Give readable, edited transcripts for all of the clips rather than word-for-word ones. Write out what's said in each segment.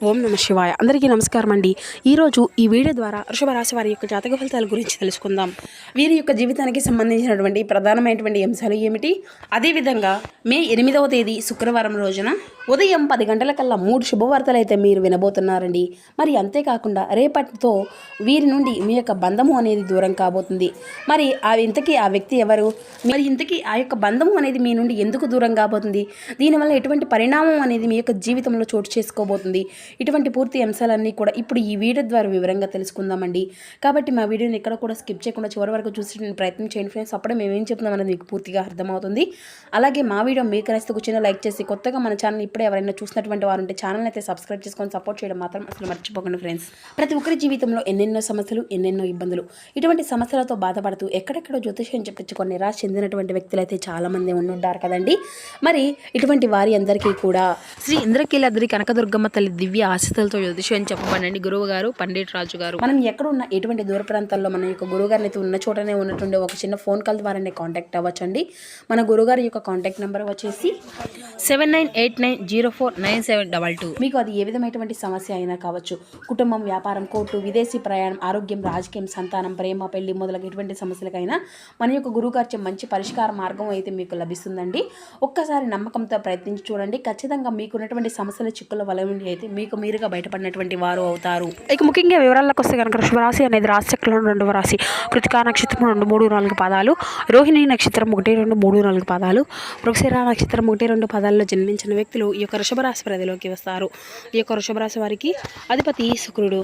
ఓం నమ శివాయ. అందరికీ నమస్కారం అండి. ఈరోజు ఈ వీడియో ద్వారా వృషభ రాశి వారి యొక్క జాతక ఫలితాల గురించి తెలుసుకుందాం. వీరి యొక్క జీవితానికి సంబంధించినటువంటి ప్రధానమైనటువంటి అంశాలు ఏమిటి, అదేవిధంగా మే 8వ తేదీ శుక్రవారం రోజున ఉదయం 10 గంటలకల్లా 3 శుభవార్తలు అయితే మీరు వినబోతున్నారండి. మరి అంతేకాకుండా రేపటితో వీరి నుండి మీ యొక్క బంధము అనేది దూరం కాబోతుంది. మరి ఇంతకీ ఆ వ్యక్తి ఎవరు, మరి ఇంతకీ ఆ యొక్క బంధము అనేది మీ నుండి ఎందుకు దూరం కాబోతుంది, దీనివల్ల ఎటువంటి పరిణామం అనేది మీ యొక్క జీవితంలో చోటు చేసుకోబోతుంది, ఇటువంటి పూర్తి అంశాలన్నీ కూడా ఇప్పుడు ఈ వీడియో ద్వారా వివరంగా తెలుసుకుందామండి. కాబట్టి మా వీడియోని ఎక్కడ కూడా స్కిప్ చేయకుండా చివరి వరకు చూసి ప్రయత్నం చేయండి ఫ్రెండ్స్. అప్పుడే మేమేం చెప్తున్నాం అనేది మీకు పూర్తిగా అర్థమవుతుంది. అలాగే మా వీడియో మీకు నచ్చితే చిన్న లైక్ చేసి, కొత్తగా మన ఛానల్ ఇప్పుడే ఎవరైనా చూసినటువంటి వారు ఉంటే ఛానల్ అయితే సబ్స్క్రైబ్ చేసుకొని సపోర్ట్ చేయడం మాత్రం అసలు మర్చిపోకండి ఫ్రెండ్స్. ప్రతి ఒక్కరి జీవితంలో ఎన్నెన్నో సమస్యలు, ఎన్నెన్నో ఇబ్బందులు, ఇటువంటి సమస్యలతో బాధపడుతూ ఎక్కడెక్కడో జ్యోతిష్యం చెప్పించుకొని నిరాశ చెందినటువంటి వ్యక్తులు అయితే చాలామంది ఉండుంటారు కదండి. మరి ఇటువంటి వారి అందరికీ కూడా శ్రీ ఇంద్రకీలాద్రి కనకదుర్గమ్మ తల్లి దివ్య ఆశీస్సులతో జ్యోతిష్యం చెప్పబడండి గురువు గారు పండిట్ రాజు గారు. మనం ఎక్కడున్న ఎటువంటి దూర ప్రాంతాల్లో మన యొక్క గురువు గారిని అయితే ఉన్న చోటనే ఉన్నటువంటి ఒక చిన్న ఫోన్ కాల్ ద్వారానే కాంటాక్ట్ అవ్వచ్చండి. మన గురుగారి యొక్క కాంటాక్ట్ నెంబర్ వచ్చేసి 7989049722. మీకు అది ఏ విధమైనటువంటి సమస్య అయినా కావచ్చు, కుటుంబం, వ్యాపారం, కోర్టు, విదేశీ ప్రయాణం, ఆరోగ్యం, రాజకీయం, సంతానం, ప్రేమ, పెళ్లి మొదలగు ఎటువంటి సమస్యలకైనా మన యొక్క గురువుగారి మంచి పరిష్కార మార్గం అయితే మీకు లభిస్తుందండి. ఒక్కసారి నమ్మకంతో ప్రయత్నించి చూడండి. ఖచ్చితంగా మీకున్నటువంటి సమస్యల చిక్కుల వల్ల నుండి అయితే మీకు మీరుగా బయటపడినటువంటి వారు అవుతారు. ఇక ముఖ్యంగా వివరాలకు వస్తే కనుక వృషభరాశి అనేది రాశి చక్రంలో 2వ రాశి. కృతికా నక్షత్రం 2, 3, 4 పాదాలు, రోహిణి నక్షత్రం 1, 2, 3, 4 పాదాలు, మృగశిర నక్షత్రం 1, 2 పాదాల్లో జన్మించిన వ్యక్తులు ఈ యొక్క వృషభరాశి పరిధిలోకి వస్తారు. ఈ యొక్క వృషభరాశి వారికి అధిపతి శుక్రుడు.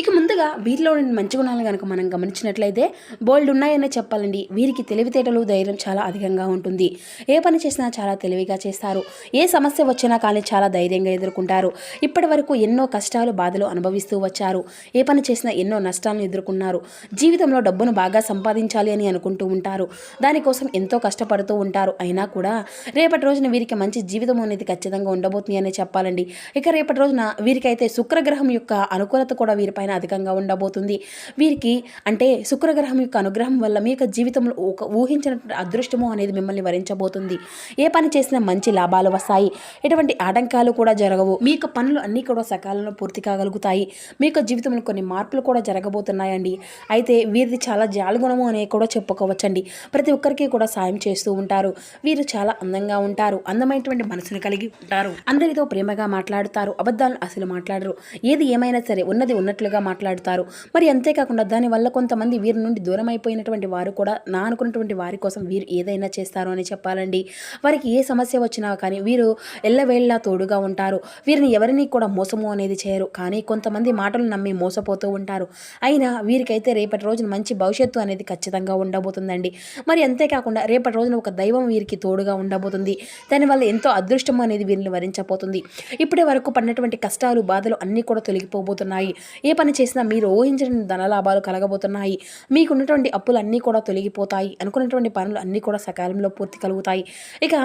ఇక ముందుగా వీరిలో మంచి గుణాలు కనుక మనం గమనించినట్లయితే బోల్డ్ ఉన్నాయనే చెప్పాలండి. వీరికి తెలివితేటలు, ధైర్యం చాలా అధికంగా ఉంటుంది. ఏ పని చేసినా చాలా తెలివిగా చేస్తారు. ఏ సమస్య వచ్చినా కానీ చాలా ధైర్యంగా ఎదుర్కొంటారు. ఇప్పటి వరకు ఎన్నో కష్టాలు, బాధలు అనుభవిస్తూ వచ్చారు. ఏ పని చేసినా ఎన్నో నష్టాలను ఎదుర్కొన్నారు. జీవితంలో డబ్బును బాగా సంపాదించాలి అని అనుకుంటూ ఉంటారు. దానికోసం ఎంతో కష్టపడుతూ ఉంటారు. అయినా కూడా రేపటి రోజున వీరికి మంచి జీవితం అనేది ఖచ్చితంగా ఉండబోతుంది అనే చెప్పాలండి. ఇక రేపటి రోజున వీరికైతే శుక్రగ్రహం యొక్క అనుకూలత కూడా వీరిపై అధికంగా ఉండబోతుంది. వీరికి అంటే శుక్రగ్రహం యొక్క అనుగ్రహం వల్ల మీ యొక్క జీవితంలో ఒక ఊహించినటువంటి అదృష్టము అనేది మిమ్మల్ని వరించబోతుంది. ఏ పని చేసినా మంచి లాభాలు వస్తాయి. ఎటువంటి ఆటంకాలు కూడా జరగవు. మీ యొక్క పనులు అన్నీ కూడా సకాలంలో పూర్తి కాగలుగుతాయి. మీ యొక్క జీవితంలో కొన్ని మార్పులు కూడా జరగబోతున్నాయండి. అయితే వీరిది చాలా జాలగుణము అనే కూడా చెప్పుకోవచ్చండి. ప్రతి ఒక్కరికి కూడా సాయం చేస్తూ ఉంటారు. వీరు చాలా అందంగా ఉంటారు. అందమైనటువంటి మనసును కలిగి ఉంటారు. అందరితో ప్రేమగా మాట్లాడుతారు. అబద్ధాలను అసలు మాట్లాడరు. ఏది ఏమైనా సరే ఉన్నది ఉన్నట్లుగా మాట్లాడుతారు. మరి అంతేకాకుండా దానివల్ల కొంతమంది వీరి నుండి దూరం అయిపోయినటువంటి వారు కూడా నా అనుకున్నటువంటి వారి కోసం వీరు ఏదైనా చేస్తారు అని చెప్పాలండి. వారికి ఏ సమస్య వచ్చినా కానీ వీరు ఎల్లవేళ్ళ తోడుగా ఉంటారు. వీరిని ఎవరిని కూడా మోసము అనేది చేయరు. కానీ కొంతమంది మాటలు నమ్మి మోసపోతూ ఉంటారు. అయినా వీరికైతే రేపటి రోజున మంచి భవిష్యత్తు అనేది ఖచ్చితంగా ఉండబోతుందండి. మరి అంతేకాకుండా రేపటి రోజున ఒక దైవం వీరికి తోడుగా ఉండబోతుంది. దానివల్ల ఎంతో అదృష్టం అనేది వీరిని వరించబోతుంది. ఇప్పటి వరకు పడినటువంటి కష్టాలు, బాధలు అన్నీ కూడా తొలగిపోబోతున్నాయి. ఏ పని చేసినా మీరు ఊహించిన ధనలాభాలు కలగబోతున్నాయి. మీకున్నటువంటి అప్పులు అన్నీ కూడా తొలగిపోతాయి. అనుకున్నటువంటి పనులు అన్నీ కూడా సకాలంలో పూర్తి కలుగుతాయి. ఇక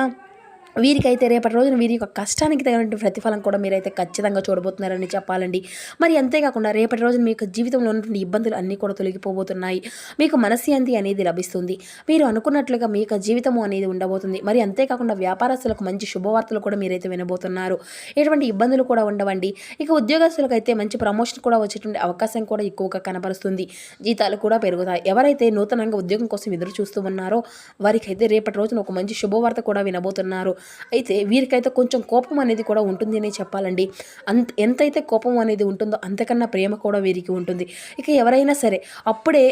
వీరికైతే రేపటి రోజున వీరి యొక్క కష్టానికి తగినటువంటి ప్రతిఫలం కూడా మీరైతే ఖచ్చితంగా చూడబోతున్నారని చెప్పాలండి. మరి అంతేకాకుండా రేపటి రోజున మీ యొక్క జీవితంలో ఉన్నటువంటి ఇబ్బందులు అన్నీ కూడా తొలగిపోబోతున్నాయి. మీకు మనశ్శాంతి అనేది లభిస్తుంది. మీరు అనుకున్నట్లుగా మీ యొక్క జీవితము అనేది ఉండబోతుంది. మరి అంతేకాకుండా వ్యాపారస్తులకు మంచి శుభవార్తలు కూడా మీరైతే వినబోతున్నారు. ఎటువంటి ఇబ్బందులు కూడా ఉండవండి. ఇక ఉద్యోగస్తులకు అయితే మంచి ప్రమోషన్ కూడా వచ్చేటువంటి అవకాశం కూడా ఎక్కువగా కనబరుస్తుంది. జీతాలు కూడా పెరుగుతాయి. ఎవరైతే నూతనంగా ఉద్యోగం కోసం ఎదురు చూస్తూ ఉన్నారో వారికైతే రేపటి రోజున ఒక మంచి శుభవార్త కూడా వినబోతున్నారు. అయితే వీరికైతే కొంచెం కోపం అనేది కూడా ఉంటుంది అని చెప్పాలండి. ఎంతైతే కోపం అనేది ఉంటుందో అంతకన్నా ప్రేమ కూడా వీరికి ఉంటుంది. ఇక ఎవరైనా సరే అప్పుడే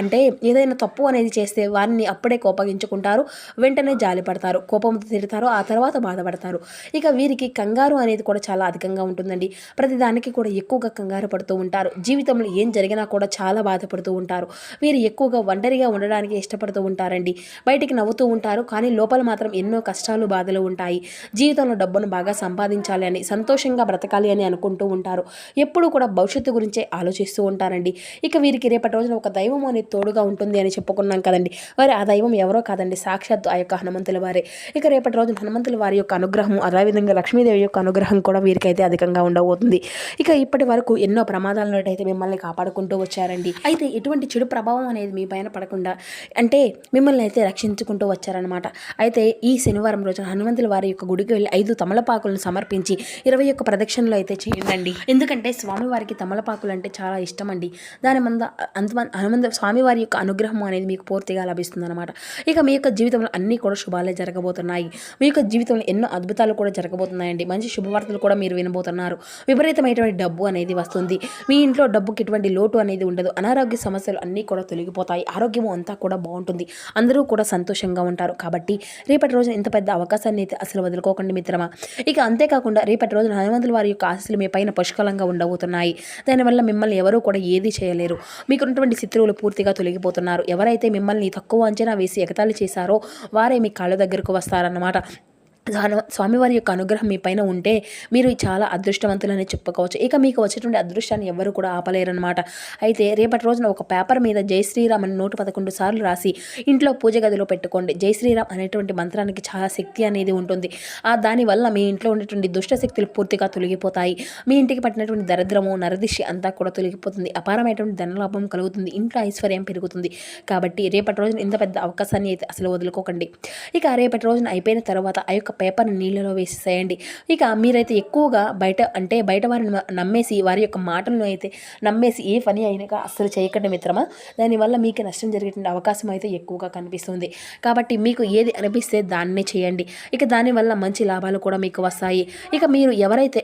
అంటే ఏదైనా తప్పు అనేది చేస్తే వారిని అప్పుడే కోపగించుకుంటారు. వెంటనే జాలి పడతారు, కోపంతో తిడతారు, ఆ తర్వాత బాధపడతారు. ఇక వీరికి కంగారు అనేది కూడా చాలా అధికంగా ఉంటుందండి. ప్రతిదానికి కూడా ఎక్కువగా కంగారు పడుతూ ఉంటారు. జీవితంలో ఏం జరిగినా కూడా చాలా బాధపడుతూ ఉంటారు. వీరు ఎక్కువగా ఒంటరిగా ఉండడానికి ఇష్టపడుతూ ఉంటారండి. బయటికి నవ్వుతూ ఉంటారు, కానీ లోపల మాత్రం ఎన్నో కష్టాలు, బాధలు ఉంటాయి. జీవితంలో డబ్బును బాగా సంపాదించాలి అని, సంతోషంగా బ్రతకాలి అని అనుకుంటూ ఉంటారు. ఎప్పుడూ కూడా భవిష్యత్తు గురించే ఆలోచిస్తూ ఉంటారండి. ఇక వీరికి రేపటి రోజున ఒక దైవం అనేది తోడుగా ఉంటుంది అని చెప్పుకున్నాం కదండి. మరి ఆ దైవం ఎవరో కాదండి, సాక్షాత్తు ఆ యొక్క హనుమంతుల వారే. ఇక రేపటి రోజున హనుమంతుల వారి యొక్క అనుగ్రహం, అదేవిధంగా లక్ష్మీదేవి యొక్క అనుగ్రహం కూడా వీరికైతే అధికంగా ఉండబోతుంది. ఇక ఇప్పటి వరకు ఎన్నో ప్రమాదాల నుండి అయితే మిమ్మల్ని కాపాడుకుంటూ వచ్చారండి. అయితే ఎటువంటి చెడు ప్రభావం అనేది మీ పైన పడకుండా అంటే మిమ్మల్ని అయితే రక్షించుకుంటూ వచ్చారనమాట. అయితే ఈ శనివారం రోజున హనుమంతుల ధనవంతుల వారి యొక్క గుడికి వెళ్ళి 5 తమలపాకులను సమర్పించి 21 ప్రదక్షిణలు అయితే చేయండి. ఎందుకంటే స్వామివారికి తమలపాకులు అంటే చాలా ఇష్టం అండి. దాని హనుమంత స్వామివారి యొక్క అనుగ్రహం అనేది మీకు పూర్తిగా లభిస్తుంది అనమాట. ఇక మీ యొక్క జీవితంలో అన్నీ కూడా శుభాలే జరగబోతున్నాయి. మీ యొక్క జీవితంలో ఎన్నో అద్భుతాలు కూడా జరగబోతున్నాయండి. మంచి శుభవార్తలు కూడా మీరు వినబోతున్నారు. విపరీతమైనటువంటి డబ్బు అనేది వస్తుంది. మీ ఇంట్లో డబ్బుకి ఎటువంటి లోటు అనేది ఉండదు. అనారోగ్య సమస్యలు అన్నీ కూడా తొలగిపోతాయి. ఆరోగ్యం అంతా కూడా బాగుంటుంది. అందరూ కూడా సంతోషంగా ఉంటారు. కాబట్టి రేపటి రోజున ఇంత పెద్ద అవకాశాన్ని అయితే అసలు వదులుకోకండి మిత్రమా. ఇక అంతేకాకుండా రేపటి రోజున హనుమంతుల వారి యొక్క ఆశీస్సులు మీ పైన పుష్కలంగా ఉండబోతున్నాయి. దానివల్ల మిమ్మల్ని ఎవరూ కూడా ఏది చేయలేరు. మీకున్నటువంటి శత్రువులు పూర్తిగా తొలగిపోతున్నారు. ఎవరైతే మిమ్మల్ని తక్కువ అంచనా వేసి ఎగతాళి చేశారో వారే మీ కాళ్ళ దగ్గరకు వస్తారన్నమాట. స్వామివారి యొక్క అనుగ్రహం మీ పైన ఉంటే మీరు చాలా అదృష్టవంతులని చెప్పుకోవచ్చు. ఇక మీకు వచ్చేటువంటి అదృష్టాన్ని ఎవరు కూడా ఆపలేరన్నమాట. అయితే రేపటి రోజున ఒక పేపర్ మీద జై శ్రీరామ్ అని 111 సార్లు రాసి ఇంట్లో పూజ గదిలో పెట్టుకోండి. జై శ్రీరామ్ అనేటువంటి మంత్రానికి చాలా శక్తి అనేది ఉంటుంది. దానివల్ల మీ ఇంట్లో ఉండేటువంటి దుష్ట శక్తులు పూర్తిగా తొలగిపోతాయి. మీ ఇంటికి పట్టినటువంటి దరిద్రము నరదిష్టి అంతా కూడా తొలగిపోతుంది. అపారమైనటువంటి ధనలాభం కలుగుతుంది. ఇంట్లో ఐశ్వర్యం పెరుగుతుంది. కాబట్టి రేపటి రోజున ఇంత పెద్ద అవకాశాన్ని అయితే అసలు వదులుకోకండి. ఇక రేపటి రోజున అయిపోయిన తర్వాత ఆ యొక్క పేపర్ని నీళ్ళలో వేసేసేయండి. ఇక మీరైతే ఎక్కువగా బయట వారిని నమ్మేసి వారి యొక్క మాటలను అయితే నమ్మేసి ఏ పని అయినాక అస్సలు చేయకండి మిత్రమా. దానివల్ల మీకు నష్టం జరిగేటువంటి అవకాశం అయితే ఎక్కువగా కనిపిస్తుంది. కాబట్టి మీకు ఏది అనిపిస్తే దాన్నే చేయండి. ఇక దానివల్ల మంచి లాభాలు కూడా మీకు వస్తాయి. ఇక మీరు ఎవరైతే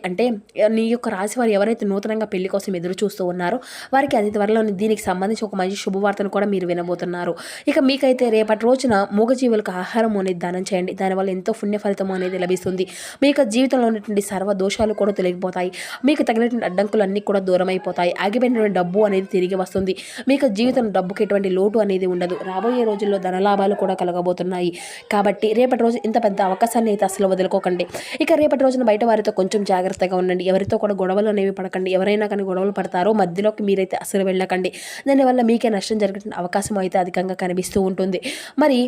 నీ యొక్క రాశి వారు ఎవరైతే నూతనంగా పెళ్లి కోసం ఎదురు చూస్తూ ఉన్నారో వారికి అతి త్వరలో దీనికి సంబంధించి ఒక మంచి శుభవార్తను కూడా మీరు వినబోతున్నారు. ఇక మీకైతే రేపటి రోజున మూగజీవులకు ఆహారం అనేది దానం చేయండి. దానివల్ల ఎంతో పుణ్య ఫలితం అనేది లభిస్తుంది. మీ యొక్క జీవితంలో ఉన్నటువంటి సర్వ దోషాలు కూడా తొలగిపోతాయి. మీకు తగినటువంటి అడ్డంకులన్నీ కూడా దూరం అయిపోతాయి. ఆగిపోయినటువంటి డబ్బు అనేది తిరిగి వస్తుంది. మీకు జీవితంలో డబ్బుకి ఎటువంటి లోటు అనేది ఉండదు. రాబోయే రోజుల్లో ధనలాభాలు కూడా కలగబోతున్నాయి. కాబట్టి రేపటి రోజు ఇంత పెద్ద అవకాశాన్ని అయితే అసలు వదులుకోకండి. ఇక రేపటి రోజున బయట వారితో కొంచెం జాగ్రత్తగా ఉండండి. ఎవరితో కూడా గొడవలు అనేవి పడకండి. ఎవరైనా కానీ గొడవలు పడతారో మధ్యలోకి మీరైతే అసలు వెళ్ళకండి. దానివల్ల మీకే నష్టం జరిగే అవకాశం అయితే అధికంగా కనిపిస్తూ ఉంటుంది. మరి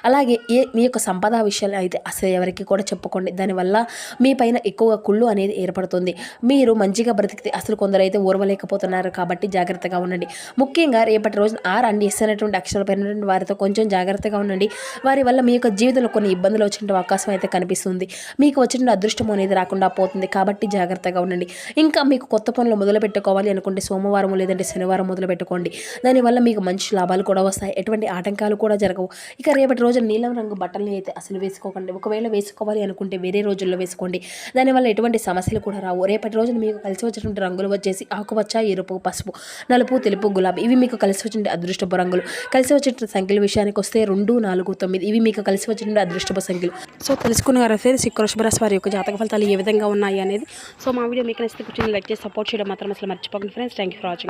అలాగే మీ యొక్క సంపద విషయాలు అయితే అసలు ఎవరికి కూడా చెప్పుకోండి. దానివల్ల మీ పైన ఎక్కువగా కుళ్ళు అనేది ఏర్పడుతుంది. మీరు మంచిగా బ్రతికితే అసలు కొందరైతే ఓర్వలేకపోతున్నారు. కాబట్టి జాగ్రత్తగా ఉండండి. ముఖ్యంగా రేపటి రోజున R&S అనేటువంటి అక్షరాలపైనటువంటి వారితో కొంచెం జాగ్రత్తగా ఉండండి. వారి వల్ల మీ యొక్క జీవితంలో కొన్ని ఇబ్బందులు వచ్చే అవకాశం అయితే కనిపిస్తుంది. మీకు వచ్చిన అదృష్టం అనేది రాకుండా పోతుంది. కాబట్టి జాగ్రత్తగా ఉండండి. ఇంకా మీకు కొత్త పనులు మొదలు పెట్టుకోవాలి అనుకుంటే సోమవారం లేదంటే శనివారం మొదలు పెట్టుకోండి. దానివల్ల మీకు మంచి లాభాలు కూడా వస్తాయి. ఎటువంటి ఆటంకాలు కూడా జరగవు. ఇక రేపటి రోజు నీలం రంగు బట్టల్ని అయితే అసలు వేసుకోకండి. ఒకవేళ వేసుకోవాలి అనుకుంటే వేరే రోజుల్లో వేసుకోండి. దానివల్ల ఎటువంటి సమస్యలు కూడా రావు. రేపటి రోజున మీకు కలిసి వచ్చినటువంటి రంగులు వచ్చేసి ఆకుపచ్చ, ఎరుపు, పసుపు, నలుపు, తెలుపు, గులాబీ. ఇవి మీకు కలిసి వచ్చిన అదృష్టపు రంగులు. కలిసి వచ్చిన సంఖ్యల విషయానికి వస్తే 2, 4, 9 ఇవి మీకు కలిసి వచ్చిన అదృష్టపు సంఖ్యలు. సో తెలుసుకున్నారు ఫ్రెండ్స్, వృషభ రాశి వారి యొక్క జాతక ఫలితాలు ఏ విధంగా ఉన్నాయి అనేది. సో మా వీడియో మీకు నచ్చితే కూర్చొని లైక్ చేసి సపోర్ట్ చేయడం మాత్రం అసలు మర్చిపోకండి friends. Thank you for watching.